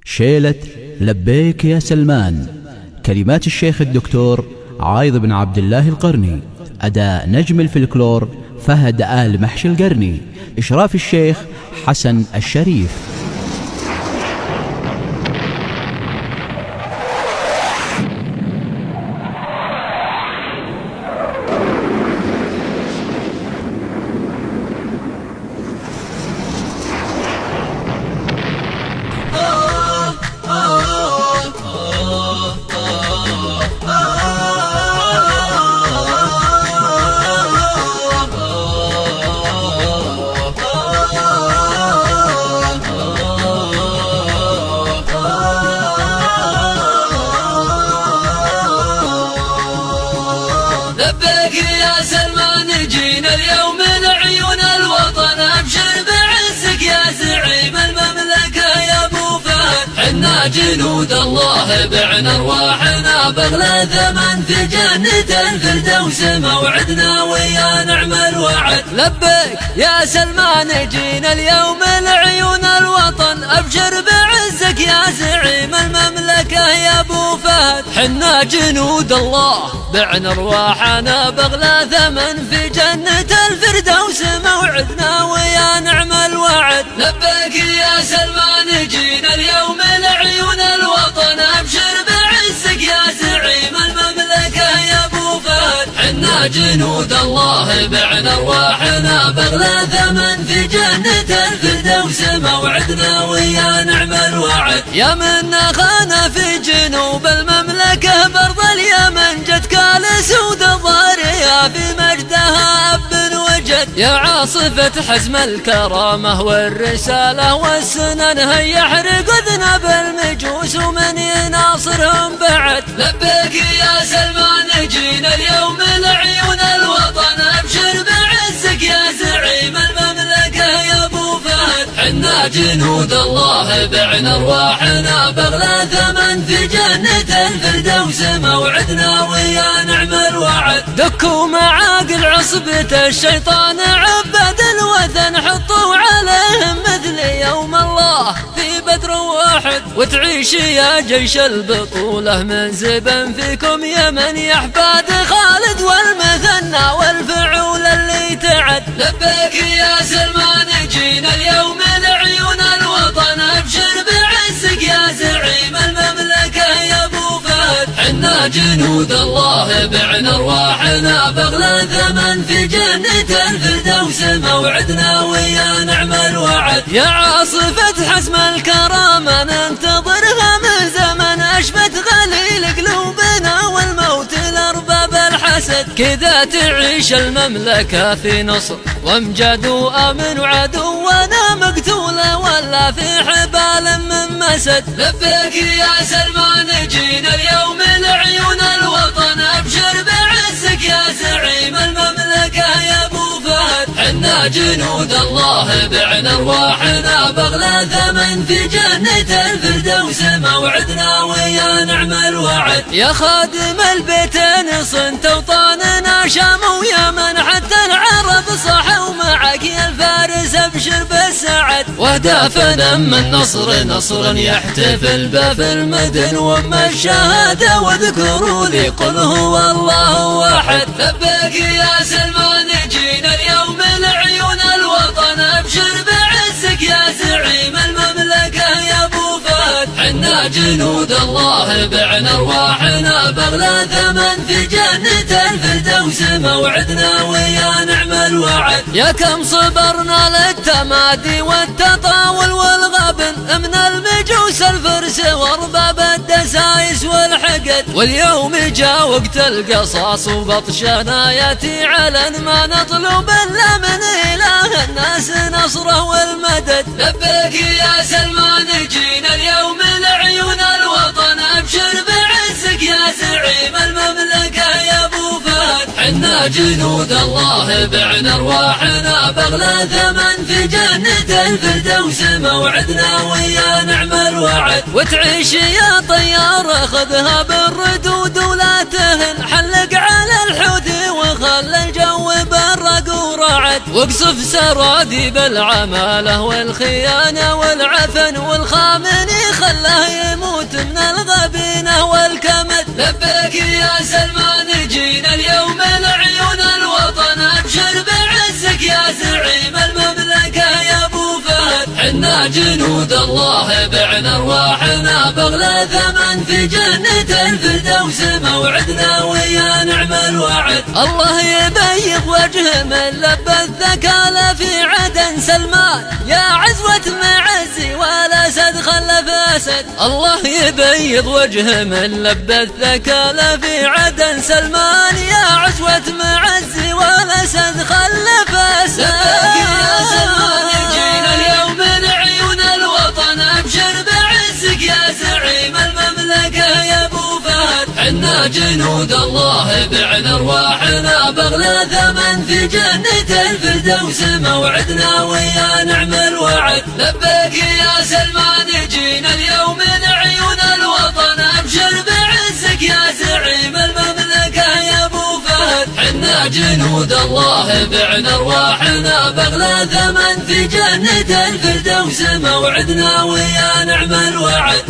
شيلة لبيك يا سلمان، كلمات الشيخ الدكتور عايض بن عبد الله القرني، أداء نجم الفلكلور فهد آل محشي القرني، إشراف الشيخ حسن الشريف. لبيك يا سلمان جينا اليوم لعيون الوطن، ابشر بعزك يا زعيم المملكة يا ابو فهد. حنا جنود الله بعنا ارواحنا بغلى ثمن في جنة الفردوس موعدنا ويا نعم الوعد. لبيك يا سلمان جينا اليوم لعيون الوطن، ابشر بعزك يا زعيم المملكة يا ابو فهد. حنا جنود الله بعنا ارواحنا بغلى ثمن في جنة الفردوس موعدنا ويا نعم الوعد. لبيك يا سلمان جينا اليوم لعيون الوطن، ابشر بعزك يا زعيم المملكة يا ابو فهد. حنا جنود الله بعنا ارواحنا بغلى ثمن في جنة الفردوس موعدنا ويا نعم الوعد. يا من خانا في جنوب المملكة برض اليمن جتك لسود الضارية في مجدها أب وجد. يا عاصفة حزم الكرامة والرسالة والسنن هيا احرق ذنب المجوس ومن يناصرهم بعد. لبيك يا سلمان جينا اليوم لعيون الوطن، ابشر بعزك يا زعيم المملكة يا ابو فهد. حنا جنود الله بعنا ارواحنا بغلى ثمن في جنة الفردوس موعدنا ويا نعم الوعد. دكوا معاقل عصبة الشيطان عباد الوثن، حطوا عليهم مثل يوم الله في بدر واحد. وتعيش يا جيش البطولة من زبن فيكم يمن يا احفاد خالد والمثنى والفعول اللي تعد. لبيك يا سلمان جينا اليوم لعيون الوطن، ابشر بعزك يا زعيم المملكة يا ابو فهد. حنا جنود الله بعنا ارواحنا بغلى ثمن في جنة الفردوس موعدنا ويا نعم الوعد. يا عاصفة حزم الكرامة ننتظرها من زمن، اشبت غليل قلوبنا والموت لارباب الحسد. كذا تعيش المملكة في نصر وامجاد وامن وعدونا مقتولة ولا في حبال من مسد. لبيك يا سلمان جينا اليوم لعيون الوطن، ابشر بعزك يا زعيم المملكة يا ابو فهد. حنا جنود الله بعنا ارواحنا بغلى ثمن في جنة الفردوس موعدنا ويا نعم الوعد. يا خادم البيتين صنت اوطاننا شام ويمن، حتى العرب صحوا معك يا الفارس ابشر بالسعد. واهدافنا من نصر نصرا يحتفل به في المدن وما الشهادة، واذكروا لي قل هو الله واحد. لبيك يا سلمان جينا اليوم لعيون الوطن، ابشر بعزك يا زعيم المملكة يا ابو فهد. حنا جنود الله بعنا ارواحنا بغلى ثمن في جنة الفردوس موعدنا ويا نعم الوعد. يا كم صبرنا للتمادي والتطاول والغبن من المجوس الفرس وارباب الدسايس والحقد. واليوم جاء وقت القصاص وبطشنا ياتي علن، ما نطلب الا من اله الناس نصره والمدد. لبيك يا سلمان جينا اليوم لعيون الوطن، ابشر بعزك يا زعيم المملكة يا ابو فهد. حنا جنود الله بعنا ارواحنا بغلى ثمن في جنة الفردوس موعدنا ويا نعم الوعد. وتعيش يا طيار خذها بالردود ولا تهن، حلق على الحوثي وخلى الجو برق ورعد. واقصف سرادي بالعمالة والخيانة والعفن، والخامني خلى لبيك يا سلمان جينا اليوم لعيون الوطن ابشر بعزك يا زعيم المملكة يا ابو فهد حنا جنود الله بعنا ارواحنا بغلى ثمن في جنة الفردوس موعدنا ويا نعم الوعد الله يبيض وجه من لبى الثكالى في عدن سلمان يا عزوة معزي والاسد خلف اسد الله يبيض وجه من لبى الثكالى في عدن سلمان يا عزوة معزي والاسد خلف اسد يا سلمان جينا اليوم لعيون الوطن ابشر بعزك يا زعيم المملكة يا ابو فهد حنا جنود الله بعنا ارواحنا بغلى ثمن في جنة الفردوس موعدنا ويا نعم الوعد لبيك يا سلمان جينا اليوم لعيون الوطن ابشر بعزك يا زعيم المملكة يا ابو فهد حنا جنود الله بعنا ارواحنا بغلى ثمن في جنة الفردوس موعدنا ويا نعم الوعد